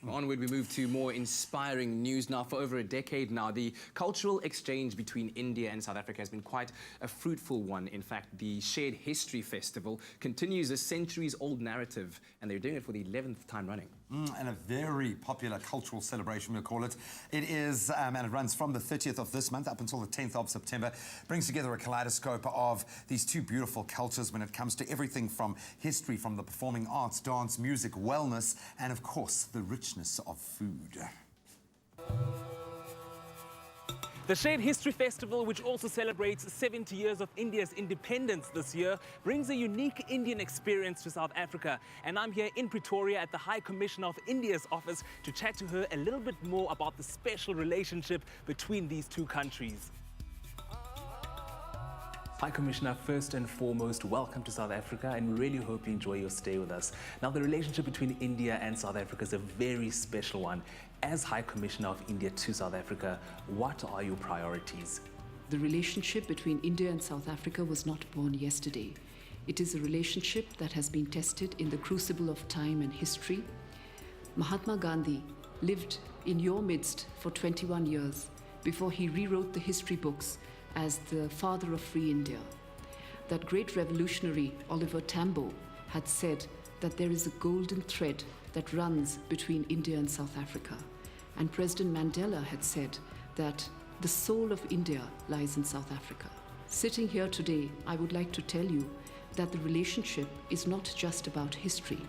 Onward, we move to more inspiring news now. For over a decade now, the cultural exchange between India and South Africa has been quite a fruitful one. In fact, the Shared History Festival continues a centuries-old narrative, and they're doing it for the 11th time running. And a very popular cultural celebration, we'll call it. It is, and it runs from the 30th of this month up until the 10th of September. Brings together a kaleidoscope of these two beautiful cultures when it comes to everything from history, from the performing arts, dance, music, wellness, and of course, the richness of food. The Shared History Festival, which also celebrates 70 years of India's independence this year, brings a unique Indian experience to South Africa. And I'm here in Pretoria at the High Commissioner of India's office to chat to her a little bit more about the special relationship between these two countries. High Commissioner, first and foremost, welcome to South Africa, and we really hope you enjoy your stay with us. Now, the relationship between India and South Africa is a very special one. As High Commissioner of India to South Africa, what are your priorities? The relationship between India and South Africa was not born yesterday. It is a relationship that has been tested in the crucible of time and history. Mahatma Gandhi lived in your midst for 21 years before he rewrote the history books as the father of free India. That great revolutionary, Oliver Tambo, had said that there is a golden thread that runs between India and South Africa. And President Mandela had said that the soul of India lies in South Africa. Sitting here today, I would like to tell you that the relationship is not just about history.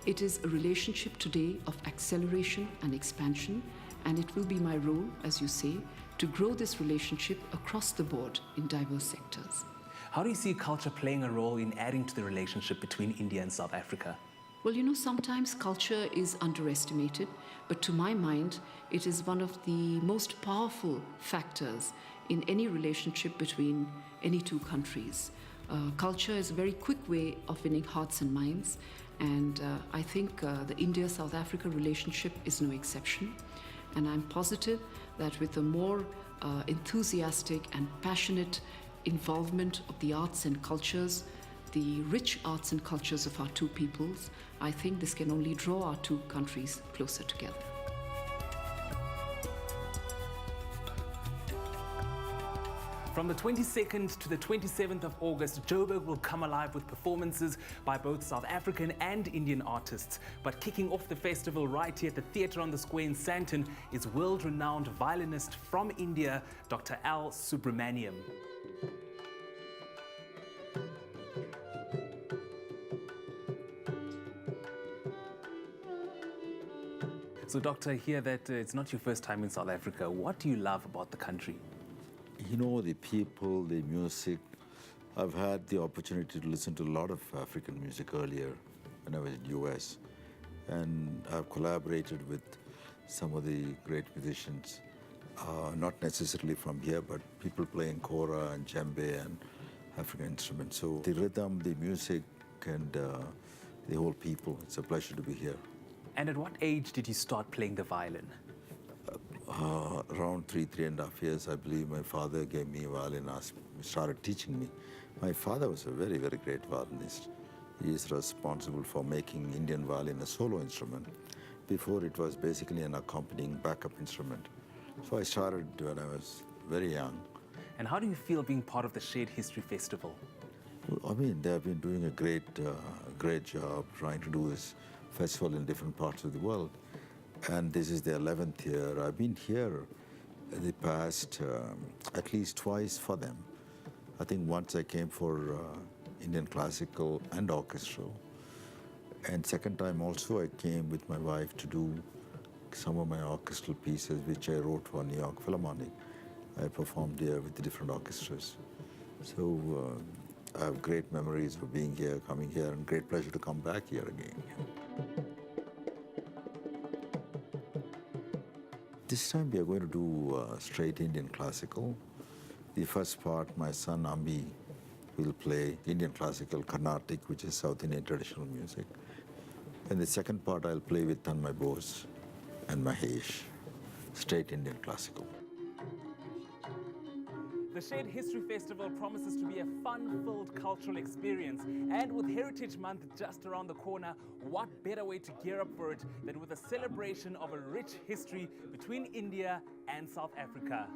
It is a relationship today of acceleration and expansion, and it will be my role, as you say, to grow this relationship across the board in diverse sectors. How do you see culture playing a role in adding to the relationship between India and South Africa? Well, you know, sometimes culture is underestimated, but to my mind, it is one of the most powerful factors in any relationship between any two countries. Culture is a very quick way of winning hearts and minds, and I think the India-South Africa relationship is no exception. And I'm positive that with a more enthusiastic and passionate involvement of the arts and cultures, the rich arts and cultures of our two peoples, I think this can only draw our two countries closer together. From the 22nd to the 27th of August, Joburg will come alive with performances by both South African and Indian artists. But kicking off the festival right here at the Theatre on the Square in Sandton is world-renowned violinist from India, Dr. Al Subramaniam. So, Doctor, I hear that it's not your first time in South Africa. What do you love about the country? You know, the people, the music. I've had the opportunity to listen to a lot of African music earlier when I was in the US. And I've collaborated with some of the great musicians, not necessarily from here, but people playing kora and djembe and African instruments. So the rhythm, the music, and the whole people, it's a pleasure to be here. And at what age did you start playing the violin? Around 3.5 years, I believe, my father gave me a violin, started teaching me. My father was a very, very great violinist. He is responsible for making Indian violin a solo instrument. Before, it was basically an accompanying backup instrument. So I started when I was very young. And how do you feel being part of the Shared History Festival? Well, I mean, they have been doing a great job trying to do this festival in different parts of the world. And this is the 11th year. I've been here in the past at least twice for them. I think once I came for Indian classical and orchestral. And second time also I came with my wife to do some of my orchestral pieces which I wrote for New York Philharmonic. I performed here with the different orchestras. So I have great memories of being here, coming here, and great pleasure to come back here again. This time we are going to do straight Indian classical. The first part, my son Ambi will play Indian classical Carnatic, which is South Indian traditional music. And the second part I'll play with Tanmay Bose and Mahesh, straight Indian classical. The Shared History Festival promises to be a fun-filled cultural experience. And with Heritage Month just around the corner, what better way to gear up for it than with a celebration of a rich history between India and South Africa?